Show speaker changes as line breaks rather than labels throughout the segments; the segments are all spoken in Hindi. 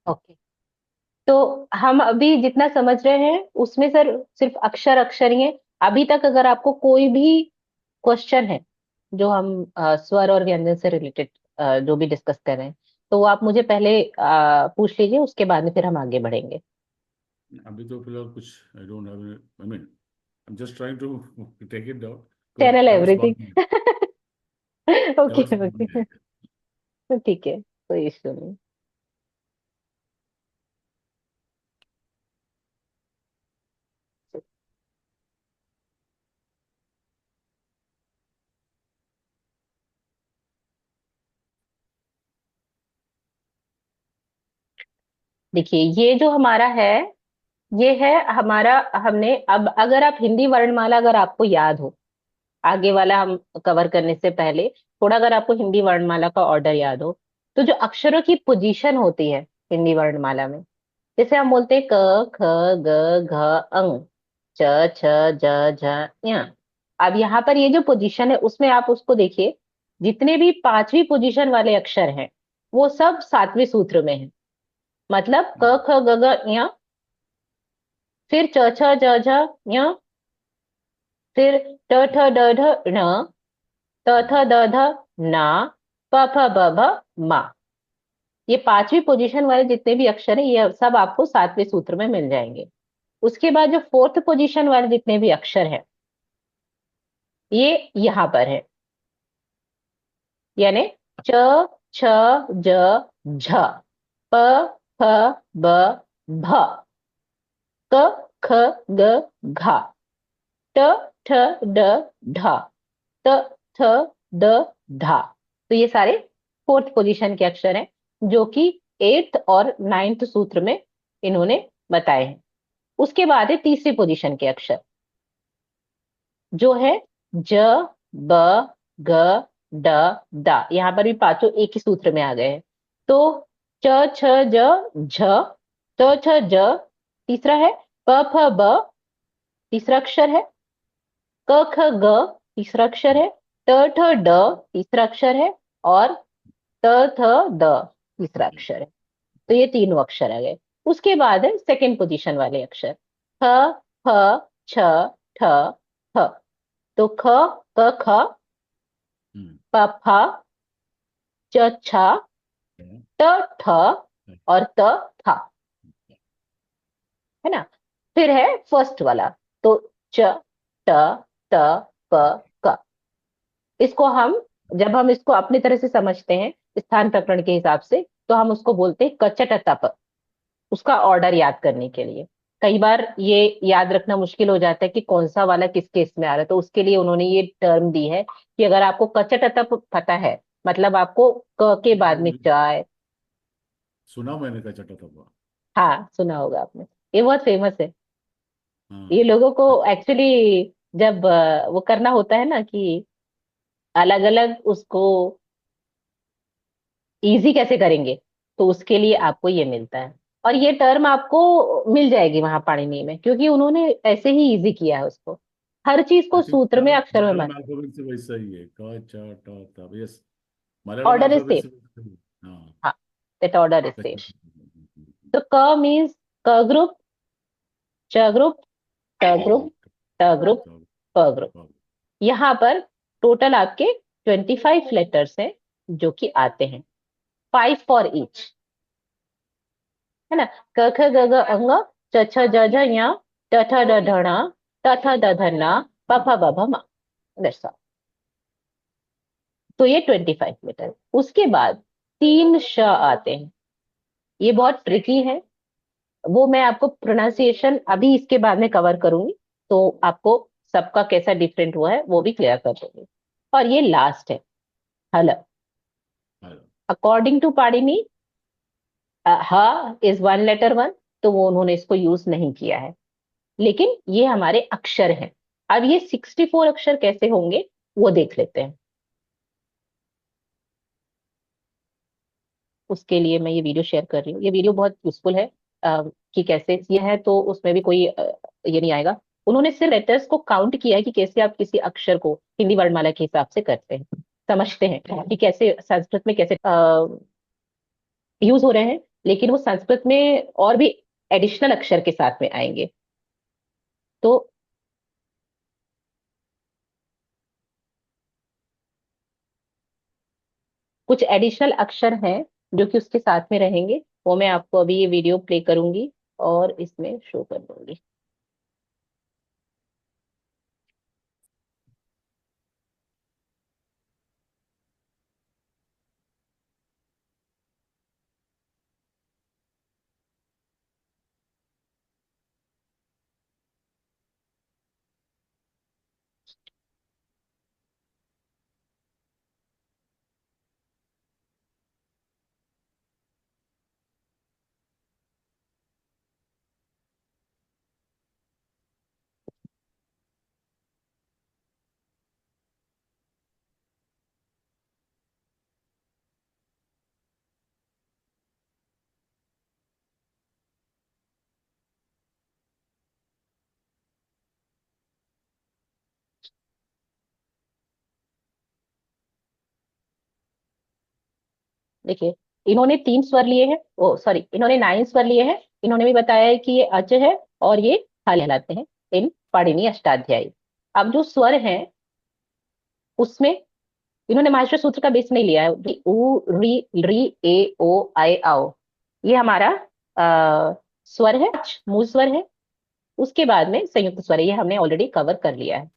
ओके। तो हम अभी जितना समझ रहे हैं उसमें सर सिर्फ अक्षर अक्षर ही है। अभी तक अगर आपको कोई भी क्वेश्चन है जो हम स्वर और व्यंजन से रिलेटेड जो भी डिस्कस कर रहे हैं, तो वो आप मुझे पहले पूछ लीजिए, उसके बाद में फिर हम आगे बढ़ेंगे।
अभी तो फिलहाल कुछ I don't have, I mean I am just trying to take it down because
channel
doubts बाद
एवरीथिंग।
में,
ओके
डाउट्स बाद में
ओके।
आएगा।
ठीक है, कोई इश्यू नहीं। देखिए ये जो हमारा है, ये है हमारा। हमने अब अगर आप हिंदी वर्णमाला अगर आपको याद हो, आगे वाला हम कवर करने से पहले थोड़ा अगर आपको हिंदी वर्णमाला का ऑर्डर याद हो, तो जो अक्षरों की पोजीशन होती है हिंदी वर्णमाला में, जैसे हम बोलते हैं क ख ग घ अंग, च छ ज झ ञ। अब यहाँ पर ये जो पोजीशन है उसमें आप उसको देखिए, जितने भी पांचवी पोजीशन वाले अक्षर हैं वो सब सातवें सूत्र में है। मतलब क ख ग घ ञ, फिर च छ ज झ ञ, फिर ट ठ ड ढ ण, त थ द ध ना, प फ ब भ मा। ये पांचवी पोजीशन वाले जितने भी अक्षर हैं ये सब आपको सातवें सूत्र में मिल जाएंगे। उसके बाद जो फोर्थ पोजीशन वाले जितने भी अक्षर हैं ये यहां पर है, यानी च छ ज झ, प फ ब भ, क ख ग घ, ट ठ ड ढ, त थ द धा। तो ये सारे फोर्थ पोजीशन के अक्षर हैं जो कि एट्थ और नाइन्थ सूत्र में इन्होंने बताए हैं। उसके बाद है तीसरी पोजीशन के अक्षर, जो है ज ब ग ड दा। यहां पर भी पांचों एक ही सूत्र में आ गए हैं। तो च छ ज झ, त छ ज तीसरा है, प फ ब तीसरा अक्षर है, क ख ग तीसरा अक्षर है, ट ठ ड तीसरा अक्षर है, और त थ द तीसरा अक्षर है। तो ये तीनों अक्षर आ गए। उसके बाद है सेकेंड पोजीशन वाले अक्षर, ख फ छ ठ थ। तो ख, क ख,
हम्म।
प फ, च छ, ट ठ, और त था। है ना। फिर है फर्स्ट वाला, तो च ट त प क। इसको हम, जब हम इसको अपनी तरह से समझते हैं स्थान प्रकरण के हिसाब से, तो हम उसको बोलते हैं कचट तप, उसका ऑर्डर याद करने के लिए। कई बार ये याद रखना मुश्किल हो जाता है कि कौन सा वाला किस केस में आ रहा है, तो उसके लिए उन्होंने ये टर्म दी है कि अगर आपको कचट तप पता है, मतलब आपको क के बाद में चाय।
सुना मैंने का चटा था।
हाँ सुना होगा आपने, ये बहुत फेमस है। ये
हाँ।
लोगों को एक्चुअली जब वो करना होता है ना कि अलग अलग उसको इजी कैसे करेंगे, तो उसके लिए आपको ये मिलता है। और ये टर्म आपको मिल जाएगी वहां पाणिनि में, क्योंकि उन्होंने ऐसे ही इजी किया है उसको, हर चीज को
आई थिंक
सूत्र में अक्षर में
मलयालम
मत।
अल्फाबेट से वैसा ही है, का चा टा ता, yes. Malayalam
order is
alphabet
same.
से वैसा ही है। हाँ।
हाँ, दैट ऑर्डर इज सेम।
कच्चा।
तो क मीन्स क ग्रुप, च ग्रुप, ट ग्रुप, ट ग्रुप, प ग्रुप। यहाँ पर टोटल आपके 25 लेटर्स हैं जो कि आते हैं, 5 फॉर ईच। है ना। क ख ग घ अंग, च छ ज झ ञ, ट ठ ड ढ ण, त थ द ध न, प फ ब भ म। That's all। तो ये 25 लेटर। उसके बाद तीन श आते हैं, ये बहुत ट्रिकी है। वो मैं आपको प्रोनाउंसिएशन अभी इसके बाद में कवर करूंगी, तो आपको सबका कैसा डिफरेंट हुआ है वो भी क्लियर कर दूंगी। और ये लास्ट है, हल। अकॉर्डिंग टू पाणिनि ह इज वन लेटर वन, तो वो उन्होंने इसको यूज नहीं किया है, लेकिन ये हमारे अक्षर हैं। अब ये 64 अक्षर कैसे होंगे वो देख लेते हैं। उसके लिए मैं ये वीडियो शेयर कर रही हूँ। ये वीडियो बहुत यूजफुल है, कि कैसे ये है, तो उसमें भी कोई ये नहीं आएगा। उन्होंने सिर्फ लेटर्स को काउंट किया है कि कैसे आप किसी अक्षर को हिंदी वर्णमाला के हिसाब से करते हैं, समझते हैं कि कैसे संस्कृत में कैसे यूज हो रहे हैं, लेकिन वो संस्कृत में और भी एडिशनल अक्षर के साथ में आएंगे। तो कुछ एडिशनल अक्षर हैं जो कि उसके साथ में रहेंगे, वो मैं आपको अभी ये वीडियो प्ले करूंगी और इसमें शो कर दूंगी। देखिए, इन्होंने 3 स्वर लिए हैं, ओ सॉरी, इन्होंने 9 स्वर लिए हैं। इन्होंने भी बताया है कि ये अच है और ये हल कहलाते हैं इन पाणिनि अष्टाध्यायी। अब जो स्वर हैं उसमें इन्होंने माहेश्वर सूत्र का बेस नहीं लिया है। उ री री ए ओ आए आओ, ये हमारा स्वर है, मूल स्वर है। उसके बाद में संयुक्त स्वर है, ये हमने ऑलरेडी कवर कर लिया है।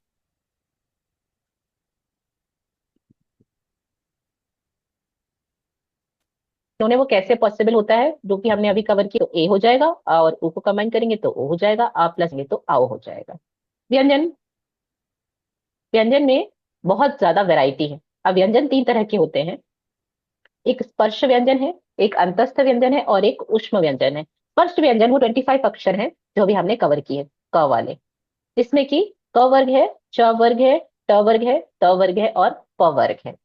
इन्होंने वो कैसे पॉसिबल होता है जो कि हमने अभी कवर किया, तो ए हो जाएगा और ऊ को कंबाइन करेंगे तो ओ हो जाएगा, आ प्लस लेंगे तो आओ हो जाएगा। व्यंजन, व्यंजन में बहुत ज्यादा वैरायटी है। अब व्यंजन 3 तरह के होते हैं, एक स्पर्श व्यंजन है, एक अंतस्थ व्यंजन है और एक ऊष्म व्यंजन है। स्पर्श व्यंजन वो 25 अक्षर हैं जो अभी हमने कवर किए, क वाले, जिसमें कि क वर्ग है, च वर्ग है, ट वर्ग है, त वर्ग है और प वर्ग है।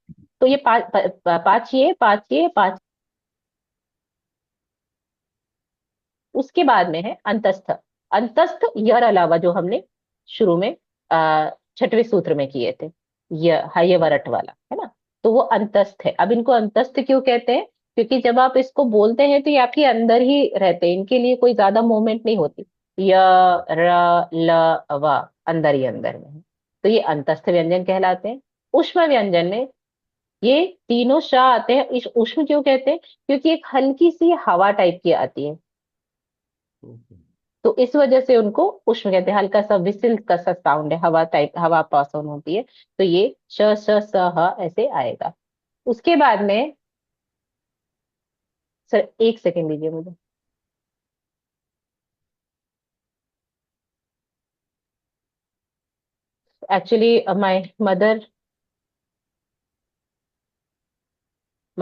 तो ये पांच ये, पांच ये, पांच। उसके बाद में है अंतस्थ। अंतस्थ यर अलावा जो हमने शुरू में छठवें सूत्र में किए थे, य हय वरट वाला है ना, तो वो अंतस्थ है। अब इनको अंतस्थ क्यों कहते हैं? क्योंकि जब आप इसको बोलते हैं तो ये आपके अंदर ही रहते हैं, इनके लिए कोई ज्यादा मूवमेंट नहीं होती। य र ल व अंदर ही अंदर में है, तो ये अंतस्थ व्यंजन कहलाते हैं। उष्म व्यंजन में ये तीनों श आते हैं। इस उष्म क्यों कहते हैं? क्योंकि एक हल्की सी हवा टाइप की आती है,
Okay.
तो इस वजह से उनको उष्ण कहते हैं। हल्का सा विसिल का सा साउंड है, हवा टाइप, हवा पास ऑन होती है, तो ये श श स ह ऐसे आएगा। उसके बाद में, सर एक सेकेंड दीजिए मुझे। Actually my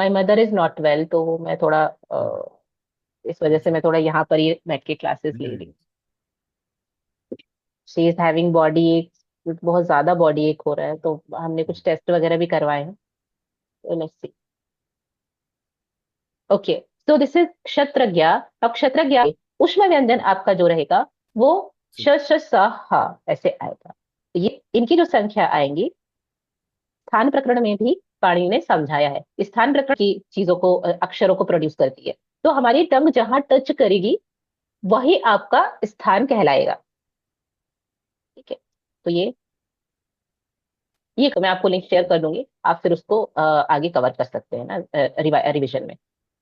mother is not well, तो मैं थोड़ा इस वजह से मैं थोड़ा यहाँ पर ही बैठ के क्लासेस ले
Yeah,
रही हूँ। शी इज हैविंग बॉडी एक, बहुत ज्यादा बॉडी एक हो रहा है, तो हमने कुछ टेस्ट वगैरह भी करवाए हैं, तो let's see. Okay, so this is क्षत्रज्ञ। अब क्षत्रज्ञ, उष्म व्यंजन आपका जो रहेगा वो
so,
श श स ह ऐसे आएगा। तो ये इनकी जो संख्या आएंगी, स्थान प्रकरण में भी पाणिनि ने समझाया है, स्थान प्रकरण की चीजों को अक्षरों को प्रोड्यूस करती है। तो हमारी टंग जहां टच करेगी वही आपका स्थान कहलाएगा। ठीक है, तो ये मैं आपको लिंक शेयर कर दूंगी, आप फिर उसको आगे कवर कर सकते हैं ना रिविजन में।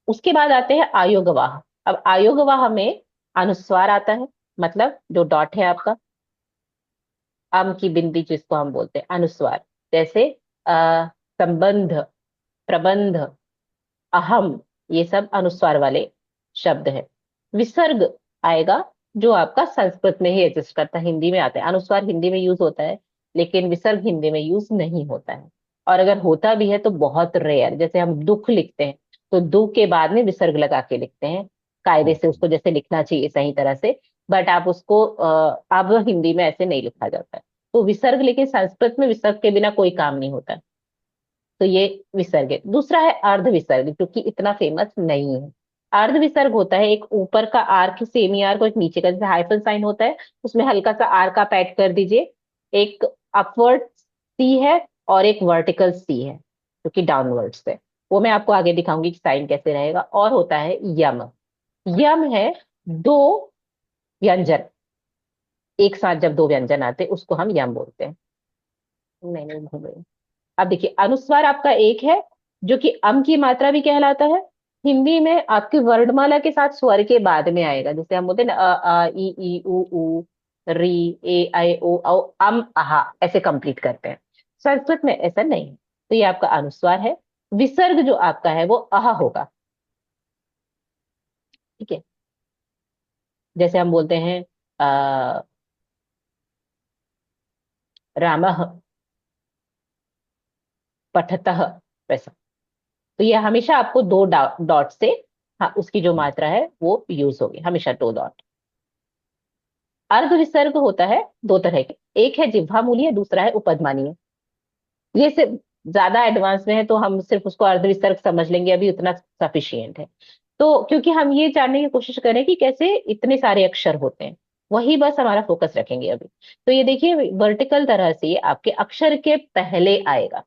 उसके बाद आते हैं आयोगवाह। अब आयोगवाह में अनुस्वार आता है, मतलब जो डॉट है आपका, अम की बिंदी जिसको हम बोलते हैं अनुस्वार, जैसे संबंध, प्रबंध, अहम, ये सब अनुस्वार वाले शब्द है। विसर्ग आएगा जो आपका संस्कृत में ही एग्जिस्ट करता है, हिंदी में आता है। अनुस्वार हिंदी में यूज होता है लेकिन विसर्ग हिंदी में यूज नहीं होता है, और अगर होता भी है तो बहुत रेयर। जैसे हम दुख लिखते हैं तो दु के बाद में विसर्ग लगा के लिखते हैं, कायदे से
okay.
उसको जैसे लिखना चाहिए सही तरह से, बट आप उसको अब हिंदी में ऐसे नहीं लिखा जाता है। तो विसर्ग, लेकिन संस्कृत में विसर्ग के बिना कोई काम नहीं होता। तो ये विसर्ग है। दूसरा है अर्ध विसर्ग, जो कि इतना फेमस नहीं है। अर्ध विसर्ग होता है एक ऊपर का आर्क, सेमी आर्क, और एक नीचे का, जैसे हाइफन साइन होता है उसमें हल्का सा आर्क आप ऐड कर दीजिए। एक अपवर्ड सी है और एक वर्टिकल सी है जो कि डाउनवर्ड्स है। वो मैं आपको आगे दिखाऊंगी कि साइन कैसे रहेगा। और होता है यम। यम है दो व्यंजन, एक साथ जब दो व्यंजन आते उसको हम यम बोलते हैं। नहीं नहीं घूम रही। अब देखिए अनुस्वार आपका एक है, जो कि अम की मात्रा भी कहलाता है। हिंदी में आपकी वर्णमाला के साथ स्वर के बाद में आएगा, जैसे हम बोलते हैं ना अ ई उ री ए आई ओ औ अम आहा, ऐसे कंप्लीट करते हैं। संस्कृत में ऐसा नहीं है, तो ये आपका अनुस्वार है। विसर्ग जो आपका है वो अह होगा। ठीक है, जैसे हम बोलते हैं रामः पठतः, वैसा। तो ये हमेशा आपको दो डॉट से, हाँ, उसकी जो मात्रा है वो यूज होगी, हमेशा दो डॉट। अर्ध विसर्ग होता है दो तरह के, एक है जिह्वा मूलीय, दूसरा है उपधमानीय। ये सिर्फ ज्यादा एडवांस में है तो हम सिर्फ उसको अर्ध विसर्ग समझ लेंगे, अभी उतना सफिशियंट है। तो क्योंकि हम ये जानने की कोशिश करें कि कैसे इतने सारे अक्षर होते हैं, वही बस हमारा फोकस रखेंगे अभी। तो ये देखिए वर्टिकल तरह से ये आपके अक्षर के पहले आएगा,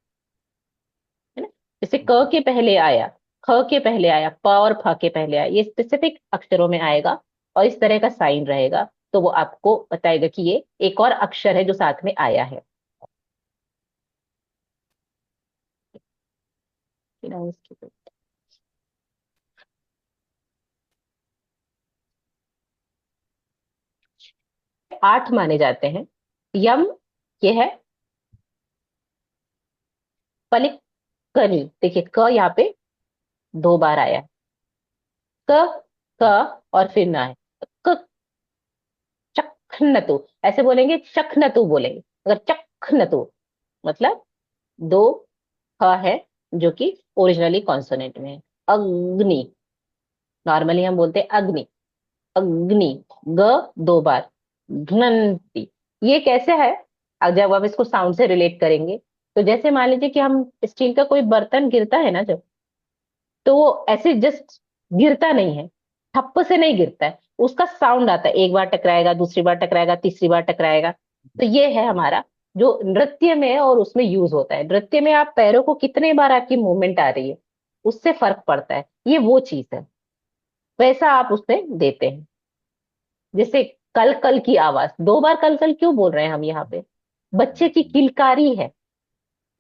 है ना। जैसे क
ओके।
के पहले आया, ख के पहले आया, प और फ के पहले आया, ये स्पेसिफिक अक्षरों में आएगा और इस तरह का साइन रहेगा, तो वो आपको बताएगा कि ये एक और अक्षर है जो साथ में आया है। आठ माने जाते हैं। यम ये है पलिकनी, देखिए क यहाँ पे दो बार आया है, क क और फिर ना है, क चखनतु, ऐसे बोलेंगे चखनतु बोलेंगे। अगर चखनतु मतलब दो ख है जो कि ओरिजिनली कॉन्सोनेंट में है। अग्नि, नॉर्मली हम बोलते हैं अग्नि, अग्नि, ग दो बार, घ्नन्ति। ये कैसे है, अब जब हम इसको साउंड से रिलेट करेंगे, तो जैसे मान लीजिए कि हम स्टील का कोई बर्तन गिरता है ना जब, तो वो ऐसे जस्ट गिरता नहीं है, ठप्प से नहीं गिरता है, उसका साउंड आता है, एक बार टकराएगा, दूसरी बार टकराएगा, तीसरी बार टकराएगा। तो ये है हमारा जो नृत्य में है और उसमें यूज होता है। नृत्य में आप पैरों को कितने बार आपकी मूवमेंट आ रही है, उससे फर्क पड़ता है, ये वो चीज है, वैसा आप उसमें देते हैं। जैसे कल कल की आवाज, दो बार कल कल क्यों बोल रहे हैं हम यहाँ पे, बच्चे की किलकारी है,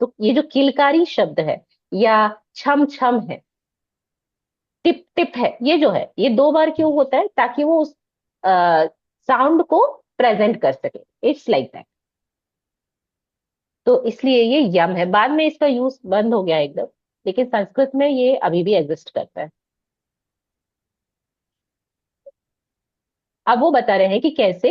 तो ये जो किलकारी शब्द है, या छम छम है, टिप टिप है, ये जो है ये दो बार क्यों होता है, ताकि वो उस साउंड को प्रेजेंट कर सके, इट्स लाइक दैट। तो इसलिए ये यम है, बाद में इसका यूज बंद हो गया एकदम, लेकिन संस्कृत में ये अभी भी एग्जिस्ट करता है। अब वो बता रहे हैं कि कैसे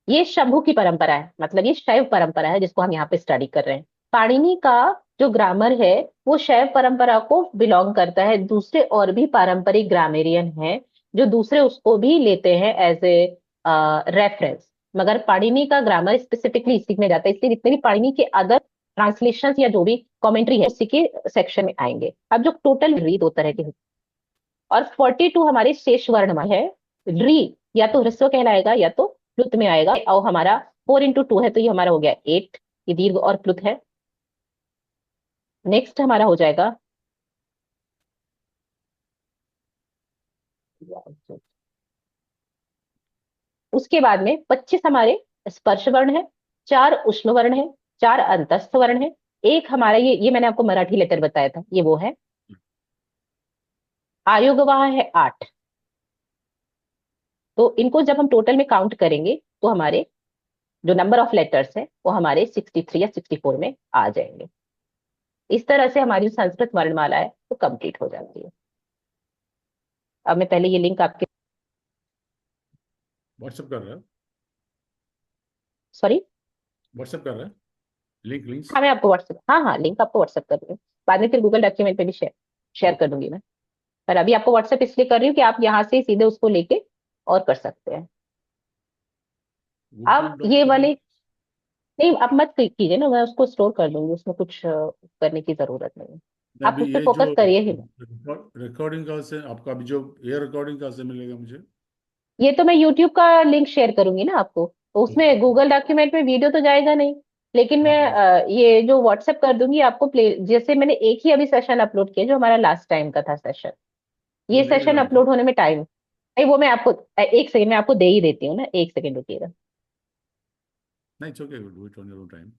ये शंभु की परंपरा है, मतलब ये शैव परंपरा है जिसको हम यहाँ पे स्टडी कर रहे हैं। पाणिनि का जो ग्रामर है वो शैव परंपरा को बिलोंग करता है। दूसरे और भी पारंपरिक ग्रामेरियन हैं जो दूसरे उसको भी लेते हैं एज ए रेफरेंस, मगर पाणिनि का ग्रामर स्पेसिफिकली इसी में जाता है, इसलिए जितने भी पाणिनि के अदर ट्रांसलेशन या जो भी कमेंट्री है उसी के सेक्शन में आएंगे। अब जो टोटल री दो तरह के, और 42 हमारे शेष वर्ण में है। री या तो ह्रस्व कहलाएगा या तो प्लुत में आएगा, और हमारा 4 into 2 है, तो ये हमारा हो गया 8, ये दीर्घ और प्लुत है। नेक्स्ट हमारा हो जाएगा उसके बाद में 25 हमारे स्पर्श वर्ण है, 4 उष्म वर्ण है, 4 अंतस्थ वर्ण है, एक हमारा ये मैंने आपको मराठी लेटर बताया था, ये वो है। आयोगवाह है 8। तो इनको जब हम टोटल में काउंट करेंगे तो हमारे जो नंबर ऑफ लेटर्स है वो हमारे 63 या 64 में आ जाएंगे। इस तरह से हमारी जो संस्कृत वर्णमाला है वो कंप्लीट हो जाती है। अब मैं पहले ये लिंक आपके,
व्हाट्सएप कर रहा है?
सॉरी,
व्हाट्सएप कर रहा है लिंक्स?
हाँ मैं आपको व्हाट्सएप, हाँ हाँ लिंक आपको व्हाट्सएप कर दूंगी, बाद में फिर गूगल डॉक्यूमेंट पे भी शेयर शेयर कर
ओके।
दूंगी मैं। पर अभी आपको व्हाट्सएप इसलिए कर रही हूँ कि आप यहाँ से सीधे उसको लेके और कर सकते हैं।
गूगल
अब
डॉक
ये
से
वाले,
लिंक?
नहीं आप मत कीजिए ना, मैं उसको स्टोर कर दूंगी, उसमें कुछ करने की जरूरत नहीं है।
नहीं,
आप
अभी
उस पर
ये जो
फोकस करिए ही।
रिकॉर्डिंग कहाँ से आपका, अभी जो एयर रिकॉर्डिंग कहाँ से मिलेगा मुझे?
ये तो मैं यूट्यूब का लिंक शेयर करूंगी ना आपको, तो
ओके।
उसमें गूगल डॉक्यूमेंट में वीडियो तो जाएगा नहीं, लेकिन
हाँ
मैं
हाँ।
ये जो व्हाट्सएप कर दूंगी आपको प्ले, जैसे मैंने एक ही अभी सेशन अपलोड किया जो हमारा लास्ट टाइम का था सेशन,
वो
ये
नहीं मिला
सेशन
मुझे।
अपलोड होने में टाइम नहीं, वो मैं आपको एक सेकंड में आपको दे ही देती हूँ ना, एक सेकंड रुकिएगा।
नहीं, it's okay, do it on your own time.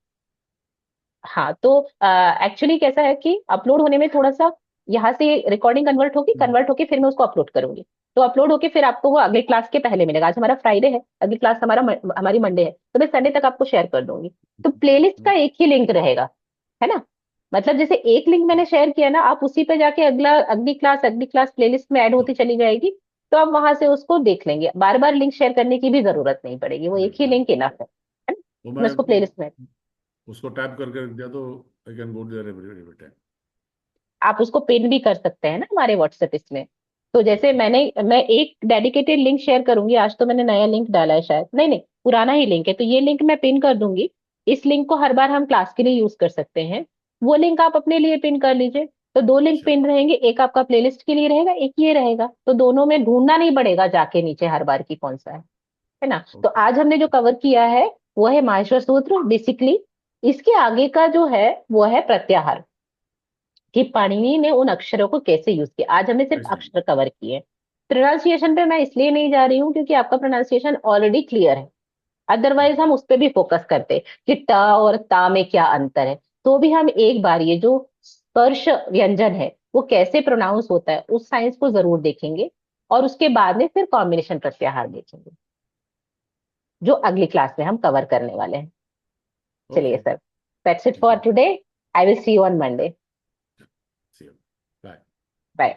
हाँ तो एक्चुअली कैसा है कि अपलोड होने में थोड़ा सा, यहाँ से रिकॉर्डिंग कन्वर्ट होगी, कन्वर्ट होके फिर मैं उसको अपलोड करूंगी। तो अपलोड होके फिर आपको वो अगले क्लास के पहले मिलेगा। आज हमारा फ्राइडे है, अगली क्लास हमारी मंडे है, तो मैं संडे तक आपको शेयर कर दूंगी। तो प्लेलिस्ट का एक ही लिंक रहेगा, है ना। मतलब जैसे एक लिंक मैंने शेयर किया ना, आप उसी पे जाके अगली क्लास प्लेलिस्ट में ऐड होती चली जाएगी। तो आप वहां से उसको देख लेंगे, बार बार लिंक शेयर करने की भी जरूरत नहीं पड़ेगी, वो एक
राइट
ही
राइट।
लिंक इनफ है ना?
वो
मैं
मैं
उसको प्लेलिस्ट में,
उसको टैप करके रख दिया तो I can go there every time.
आप उसको पिन भी कर सकते हैं ना हमारे व्हाट्सएप इसमें। तो जैसे मैं एक डेडिकेटेड लिंक शेयर करूंगी, आज तो मैंने नया लिंक डाला है शायद, नहीं नहीं पुराना ही लिंक है, तो ये लिंक मैं पिन कर दूंगी। इस लिंक को हर बार हम क्लास के लिए यूज कर सकते हैं, वो लिंक आप अपने लिए पिन कर लीजिए। तो दो लिंक
श्योर।
पिन रहेंगे, एक आपका प्लेलिस्ट के लिए रहेगा, एक ये रहेगा, तो दोनों में ढूंढना नहीं पड़ेगा जाके नीचे हर बार की कौन सा है ना। तो
ओके।
आज हमने जो कवर किया है वो है माहेश्वर सूत्र बेसिकली। इसके आगे का जो है वो है प्रत्याहार, कि पाणिनि ने उन अक्षरों को कैसे यूज किया। आज हमने सिर्फ
आई सी।
अक्षर कवर किए। प्रोनाउंसिएशन पे मैं इसलिए नहीं जा रही हूँ क्योंकि आपका प्रोनाउंसिएशन ऑलरेडी क्लियर है। अदरवाइज हम उस पर भी फोकस करते कि ट और ता में क्या अंतर है। तो भी हम एक बार ये जो स्पर्श व्यंजन है वो कैसे प्रोनाउंस होता है उस साइंस को जरूर देखेंगे, और उसके बाद में फिर कॉम्बिनेशन प्रत्याहार देखेंगे, जो अगली क्लास में हम कवर करने वाले हैं। चलिए
okay.
Sir, that's it
thank
for
you.
Today. I will see you on Monday.
See you. Bye.
Bye.